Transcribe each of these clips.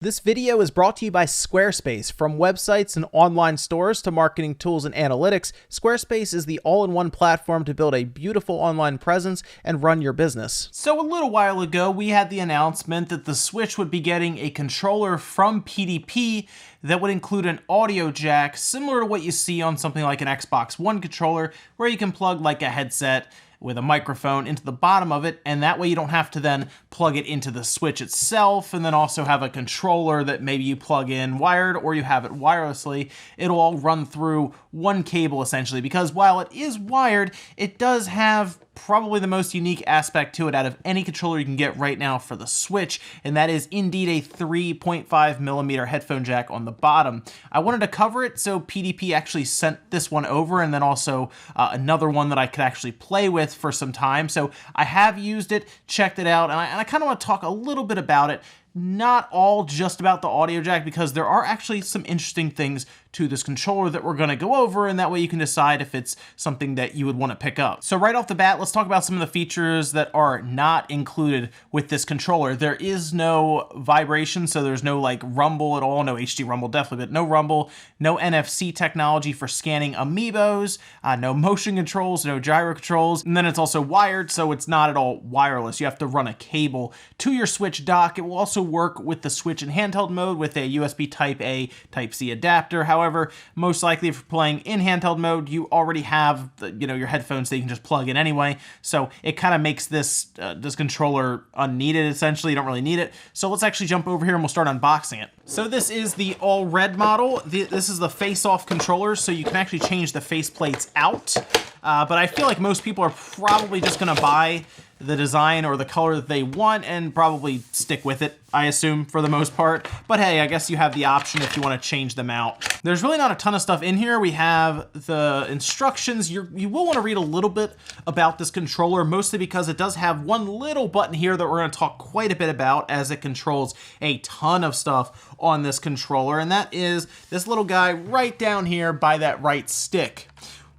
This video is brought to you by Squarespace. From websites and online stores to marketing tools and analytics, Squarespace is the all-in-one platform to build a beautiful online presence and run your business. So a little while ago, we had the announcement that the Switch would be getting a controller from PDP that would include an audio jack, similar to what you see on something like an Xbox One controller, where you can plug like a headset with a microphone into the bottom of it, and that way you don't have to then plug it into the Switch itself and then also have a controller that maybe you plug in wired or you have it wirelessly. It'll all run through one cable essentially, because while it is wired, it does have probably the most unique aspect to it out of any controller you can get right now for the Switch, and that is indeed a 3.5mm headphone jack on the bottom. I wanted to cover it, so PDP actually sent this one over, and then also another one that I could actually play with for some time. So I have used it, checked it out, and I kind of want to talk a little bit about it. Not all just about the audio jack, because there are actually some interesting things to this controller that we're going to go over, and that way you can decide if it's something that you would want to pick up. So right off the bat, let's talk about some of the features that are not included with this controller. There is no vibration, so there's no like rumble at all, no HD rumble definitely, but no rumble, no NFC technology for scanning amiibos, no motion controls, no gyro controls, and then it's also wired, so it's not at all wireless. You have to run a cable to your Switch dock. It will also work with the Switch in handheld mode with a USB Type-A, Type-C adapter. However, most likely if you're playing in handheld mode, you already have your headphones that you can just plug in anyway. So it kind of makes this controller unneeded essentially. You don't really need it. So let's actually jump over here and we'll start unboxing it. So this is the all red model. This is the face-off controller, so you can actually change the face plates out. But I feel like most people are probably just gonna buy the design or the color that they want and probably stick with it, I assume, for the most part. But hey, I guess you have the option if you want to change them out. There's really not a ton of stuff in here. We have the instructions. You will want to read a little bit about this controller, mostly because it does have one little button here that we're going to talk quite a bit about, as it controls a ton of stuff on this controller, and that is this little guy right down here by that right stick.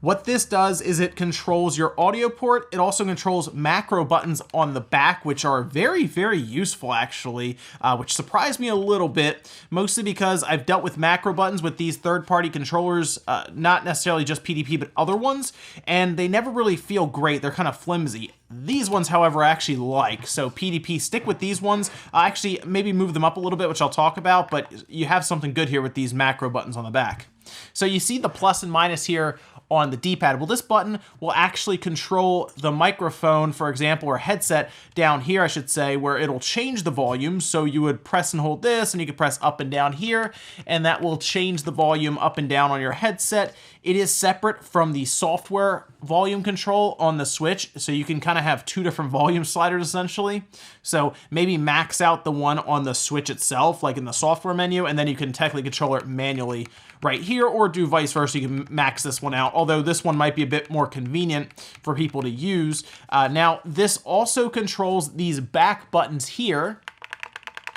What this does is it controls your audio port. It also controls macro buttons on the back, which are very, very useful actually, which surprised me a little bit, mostly because I've dealt with macro buttons with these third-party controllers, not necessarily just PDP, but other ones, and they never really feel great. They're kind of flimsy. These ones, however, I actually like. So PDP, stick with these ones. Actually, maybe move them up a little bit, which I'll talk about, but you have something good here with these macro buttons on the back. So you see the plus and minus here on the D-pad. Well, this button will actually control the microphone, for example, or headset down here, I should say, where it'll change the volume. So you would press and hold this, and you can press up and down here, and that will change the volume up and down on your headset. It is separate from the software volume control on the Switch, so you can kind of have two different volume sliders essentially. So maybe max out the one on the Switch itself, like in the software menu, and then you can technically control it manually right here, or do vice versa. You can max this one out, although this one might be a bit more convenient for people to use. Now, this also controls these back buttons here.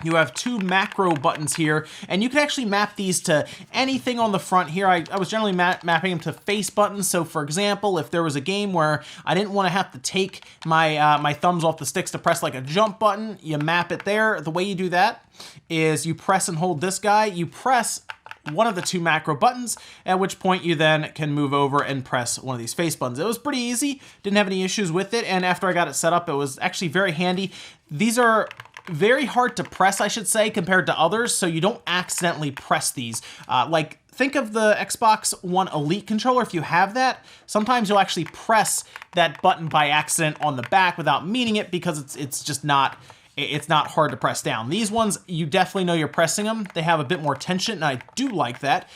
You have two macro buttons here, and you can actually map these to anything on the front here. I was generally mapping them to face buttons. So for example, if there was a game where I didn't want to have to take my my thumbs off the sticks to press like a jump button, you map it there. The way you do that is you press and hold this guy. You press one of the two macro buttons, at which point you then can move over and press one of these face buttons. It was pretty easy, didn't have any issues with it, and after I got it set up, it was actually very handy. These are very hard to press, I should say, compared to others, so you don't accidentally press these. Like, think of the Xbox One Elite controller. If you have that, sometimes you'll actually press that button by accident on the back without meaning it, because it's just not... It's not hard to press down. These ones, you definitely know you're pressing them. They have a bit more tension, and I do like that.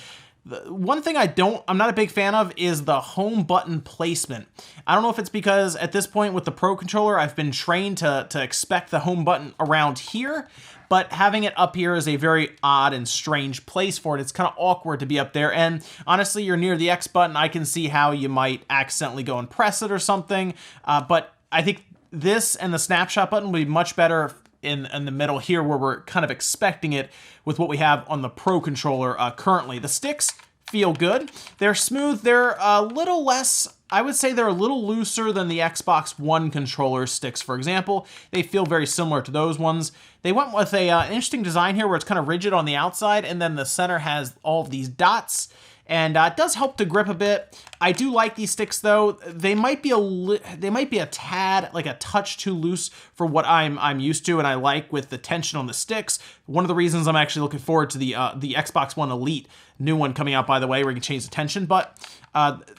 The one thing I'm not a big fan of is the home button placement. I don't know if it's because at this point with the Pro controller, I've been trained to expect the home button around here, but having it up here is a very odd and strange place for it. It's kind of awkward to be up there, and honestly, you're near the X button. I can see how you might accidentally go and press it or something, but I think this and the snapshot button would be much better in the middle here, where we're kind of expecting it with what we have on the Pro controller currently. The sticks feel good. They're smooth. They're a little less I would say they're a little looser than the Xbox One controller sticks, for example. They feel very similar to those ones. They went with an interesting design here where it's kind of rigid on the outside, and then the center has all of these dots. And it does help to grip a bit. I do like these sticks though. They might be a tad, like a touch too loose for what I'm used to and I like with the tension on the sticks. One of the reasons I'm actually looking forward to the Xbox One Elite, new one coming out by the way, where you can change the tension. But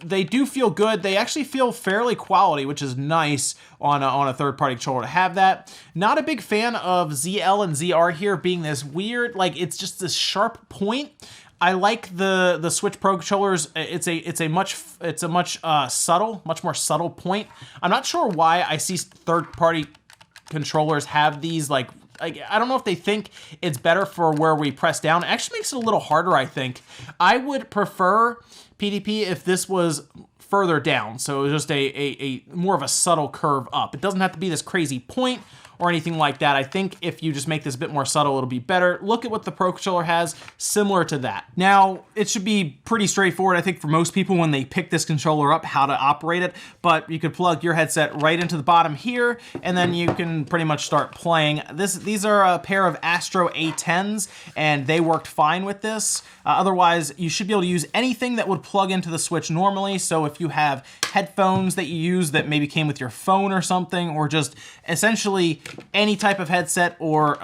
they do feel good. They actually feel fairly quality, which is nice on a third-party controller to have that. Not a big fan of ZL and ZR here being this weird, like it's just this sharp point. I like the Switch Pro controllers. It's a much more subtle point. I'm not sure why I see third-party controllers have these like I don't know if they think it's better for where we press down. It actually makes it a little harder, I think. I would prefer PDP if this was further down, so it was just a more of a subtle curve up. It doesn't have to be this crazy point or anything like that. I think if you just make this a bit more subtle, it'll be better. Look at what the Pro Controller has, similar to that. Now, it should be pretty straightforward, I think, for most people when they pick this controller up, how to operate it, but you could plug your headset right into the bottom here, and then you can pretty much start playing. These are a pair of Astro A10s, and they worked fine with this. Otherwise, you should be able to use anything that would plug into the Switch normally, so if you have headphones that you use that maybe came with your phone or something, or just essentially any type of headset or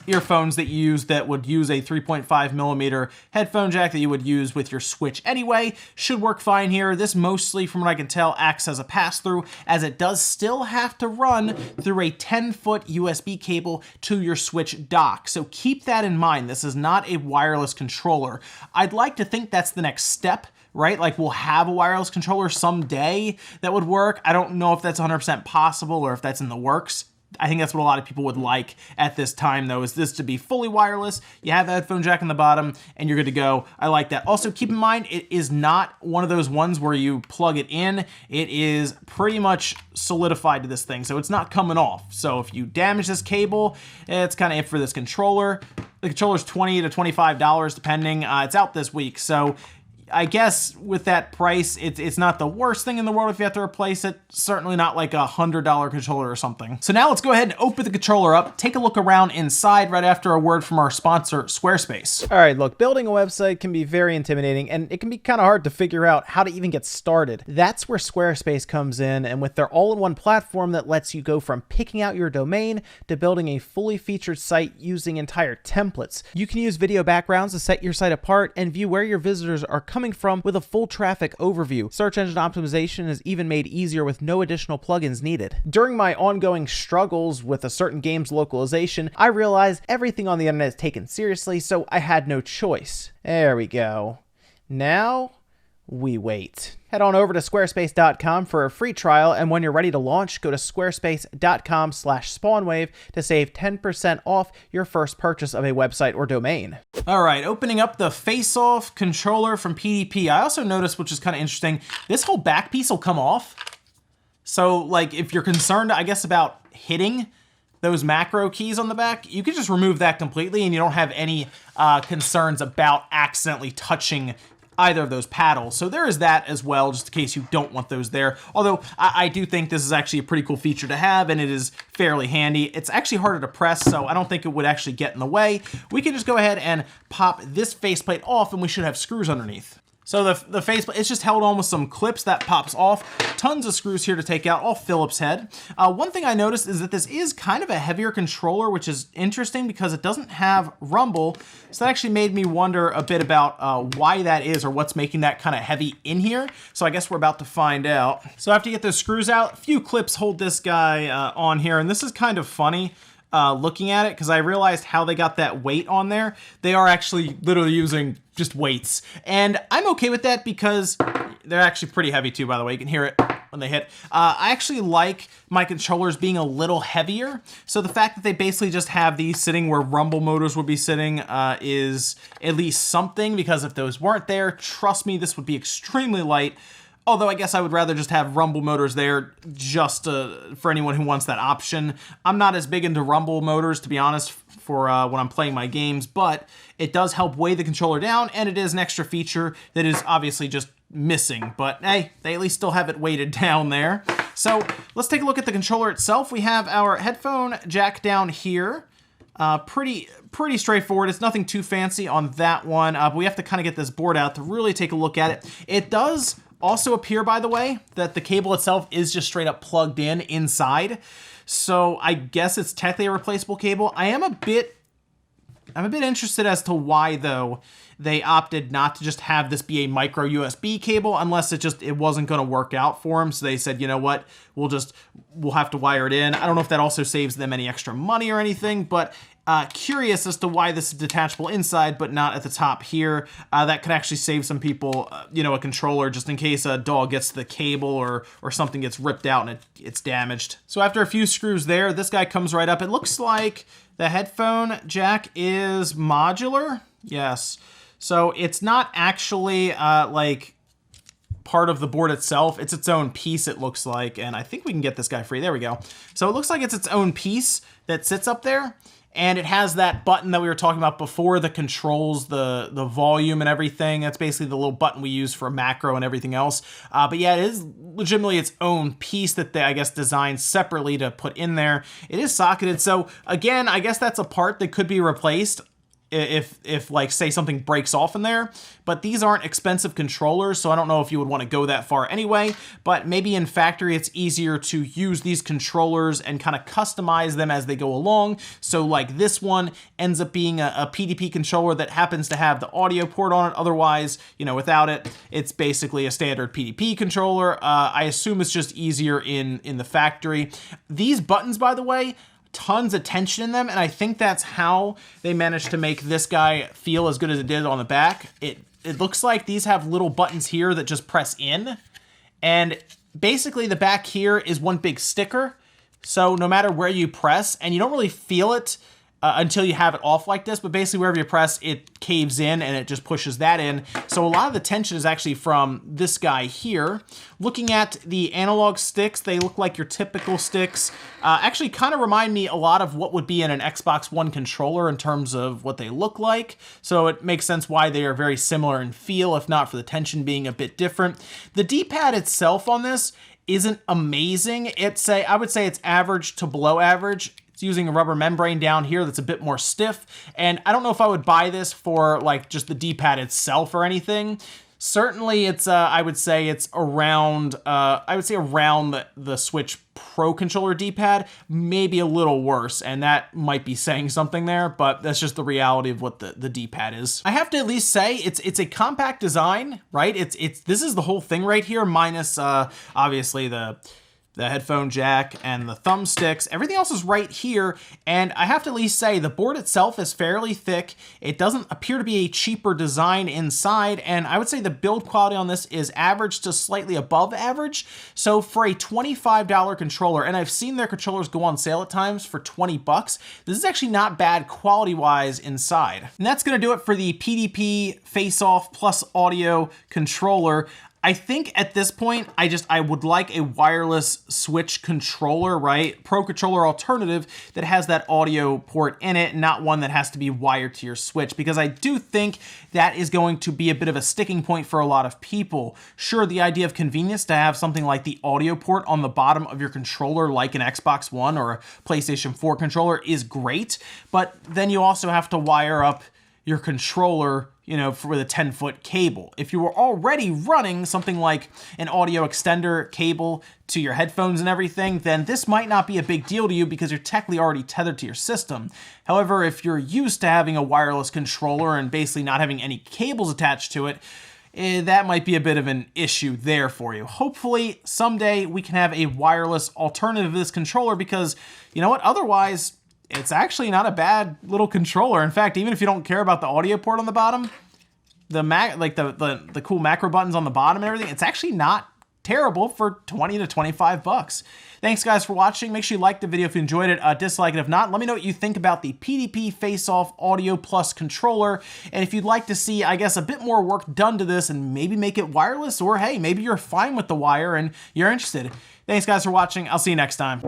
earphones that you use that would use a 3.5 millimeter headphone jack that you would use with your Switch anyway, should work fine here. This mostly, from what I can tell, acts as a pass-through, as it does still have to run through a 10-foot USB cable to your Switch dock. So keep that in mind. This is not a wireless controller. I'd like to think that's the next step, right? Like we'll have a wireless controller someday that would work. I don't know if that's 100% possible or if that's in the works. I think that's what a lot of people would like at this time, though, is this to be fully wireless. You have the headphone jack in the bottom, and you're good to go. I like that. Also, keep in mind, it is not one of those ones where you plug it in. It is pretty much solidified to this thing, so it's not coming off. So if you damage this cable, it's kind of it for this controller. The controller's $20 to $25, depending. It's out this week, so I guess with that price, it's not the worst thing in the world if you have to replace it. Certainly not like $100 controller or something. So now let's go ahead and open the controller up, take a look around inside right after a word from our sponsor, Squarespace. All right, look, building a website can be very intimidating, and it can be kind of hard to figure out how to even get started. That's where Squarespace comes in, and with their all-in-one platform that lets you go from picking out your domain to building a fully featured site using entire templates. You can use video backgrounds to set your site apart and view where your visitors are coming from with a full traffic overview. Search engine optimization is even made easier with no additional plugins needed. During my ongoing struggles with a certain game's localization, I realized everything on the internet is taken seriously, so I had no choice. There we go. Now we wait. Head on over to squarespace.com for a free trial, and when you're ready to launch, go to squarespace.com/spawnwave to save 10% off your first purchase of a website or domain. All right, opening up the face-off controller from PDP. I also noticed, which is kind of interesting, this whole back piece will come off. So, like, if you're concerned, I guess, about hitting those macro keys on the back, you could just remove that completely, and you don't have any concerns about accidentally touching either of those paddles. So there is that as well, just in case you don't want those there. Although I do think this is actually a pretty cool feature to have, and it is fairly handy. It's actually harder to press, so I don't think it would actually get in the way. We can just go ahead and pop this faceplate off, and we should have screws underneath. So the faceplate, it's just held on with some clips that pops off. Tons of screws here to take out, all Phillips head. One thing I noticed is that this is kind of a heavier controller, which is interesting because it doesn't have rumble. So that actually made me wonder a bit about why that is, or what's making that kind of heavy in here. So I guess we're about to find out. So after you get those screws out, a few clips hold this guy on here, and this is kind of funny. Looking at it, because I realized how they got that weight on there. They are actually literally using just weights, and I'm okay with that because they're actually pretty heavy too, by the way. You can hear it when they hit. I actually like my controllers being a little heavier, so the fact that they basically just have these sitting where rumble motors would be sitting is at least something, because if those weren't there, trust me, this would be extremely light. Although I guess I would rather just have rumble motors there just for anyone who wants that option. I'm not as big into rumble motors, to be honest, for when I'm playing my games, but it does help weigh the controller down, and it is an extra feature that is obviously just missing, but hey, they at least still have it weighted down there. So let's take a look at the controller itself. We have our headphone jack down here. Pretty straightforward. It's nothing too fancy on that one, but we have to kind of get this board out to really take a look at it. It does also appear, by the way, that the cable itself is just straight up plugged in inside. So I guess it's technically a replaceable cable. I'm a bit interested as to why, though, they opted not to just have this be a micro USB cable, unless it wasn't going to work out for them. So they said, you know what, we'll have to wire it in. I don't know if that also saves them any extra money or anything, but curious as to why this is detachable inside, but not at the top here. That could actually save some people, a controller, just in case a dog gets the cable or something gets ripped out and it's damaged. So after a few screws there, this guy comes right up. It looks like the headphone jack is modular. Yes. So it's not actually like part of the board itself. It's its own piece, it looks like. And I think we can get this guy free. There we go. So it looks like it's its own piece that sits up there. And it has that button that we were talking about before that controls the volume and everything. That's basically the little button we use for macro and everything else. But yeah, it is legitimately its own piece that they, I guess, designed separately to put in there. It is socketed. So again, I guess that's a part that could be replaced if like, say something breaks off in there, but these aren't expensive controllers, so I don't know if you would want to go that far anyway, but maybe in factory it's easier to use these controllers and kind of customize them as they go along. So like this one ends up being a PDP controller that happens to have the audio port on it. Otherwise, without it, it's basically a standard PDP controller. I assume it's just easier in the factory. These buttons, by the way, tons of tension in them, and I think that's how they managed to make this guy feel as good as it did on the back. It looks like these have little buttons here that just press in, and basically the back here is one big sticker, so no matter where you press, and you don't really feel it until you have it off like this, but basically wherever you press, it caves in and it just pushes that in. So a lot of the tension is actually from this guy here. Looking at the analog sticks, they look like your typical sticks. Actually kind of remind me a lot of what would be in an Xbox One controller in terms of what they look like. So it makes sense why they are very similar in feel, if not for the tension being a bit different. The D-pad itself on this isn't amazing. I would say it's average to below average. It's using a rubber membrane down here that's a bit more stiff, and I don't know if I would buy this for like just the D-pad itself or anything. Certainly it's, I would say it's around, the Switch Pro controller D-pad, maybe a little worse, and that might be saying something there, but that's just the reality of what the D-pad is. I have to at least say it's a compact design, right? This is the whole thing right here, minus obviously the headphone jack and the thumbsticks. Everything else is right here, and I have to at least say the board itself is fairly thick. It doesn't appear to be a cheaper design inside, and I would say the build quality on this is average to slightly above average. So for a $25 controller, and I've seen their controllers go on sale at times for 20 bucks, this is actually not bad quality-wise inside. And that's gonna do it for the PDP Face-Off Plus Audio controller. I think at this point, I would like a wireless Switch controller, right? Pro controller alternative that has that audio port in it, not one that has to be wired to your Switch, because I do think that is going to be a bit of a sticking point for a lot of people. Sure, the idea of convenience to have something like the audio port on the bottom of your controller, like an Xbox One or a PlayStation 4 controller, is great, but then you also have to wire up your controller, with a 10-foot cable. If you were already running something like an audio extender cable to your headphones and everything, then this might not be a big deal to you because you're technically already tethered to your system. However, if you're used to having a wireless controller and basically not having any cables attached to it, that might be a bit of an issue there for you. Hopefully, someday we can have a wireless alternative to this controller because, you know what, otherwise, it's actually not a bad little controller. In fact, even if you don't care about the audio port on the bottom, the cool macro buttons on the bottom and everything, it's actually not terrible for 20 to 25 bucks. Thanks guys for watching. Make sure you like the video if you enjoyed it, dislike it if not. Let me know what you think about the PDP Face-Off Audio Plus controller, and if you'd like to see, I guess, a bit more work done to this and maybe make it wireless, or hey, maybe you're fine with the wire and you're interested. Thanks guys for watching. I'll see you next time.